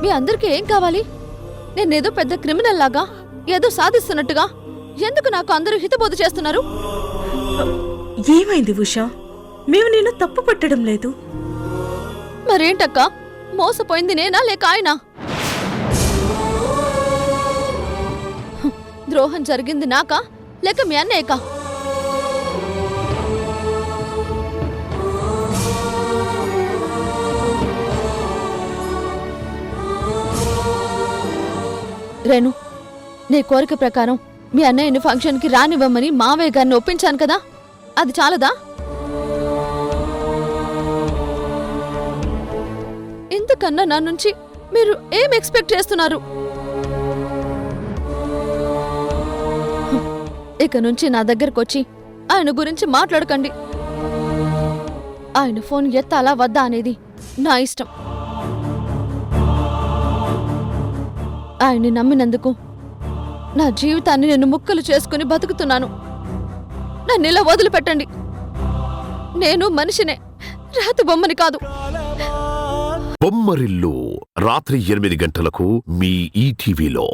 మీ అందరికీ ఏం కావాలి? నేనేదో పెద్ద క్రిమినల్ లాగా ఏదో సాధిస్తున్నట్టుగా ఎందుకు నాకు అందరూ హితబోధ చేస్తున్నారు? ఏమైంది ఉషా? మేము నిన్ను తప్పు పట్టడం లేదు. మరేంటక్క, మోసపోయింది నేనా లేక ఆయన? ద్రోహం జరిగింది నాకా లేక మీ అన్నయ్యకా? రేణు, నీ కోరిక ప్రకారం మీ అన్నయ్యని ఫంక్షన్కి రానివ్వమని మావయ్య గారిని ఒప్పించాను కదా, అది చాలదా? ఇంతకన్నా నా నుంచి మీరు ఏం ఎక్స్పెక్ట్ చేస్తున్నారు? ఇక నుంచి నా దగ్గరకొచ్చి ఆయన గురించి మాట్లాడకండి. ఆయన ఫోన్ ఎత్తాలా వద్దా అనేది నా ఇష్టం. ఆయన్ని నమ్మినందుకు నా జీవితాన్ని నేను ముక్కలు చేసుకుని బతుకుతున్నాను. నన్ను ఇలా వదిలిపెట్టండి. నేను మనిషినే, రాతి బొమ్మని కాదు. బొమ్మరిల్లు రాత్రి 8 గంటలకు మీ ఈటీవీలో.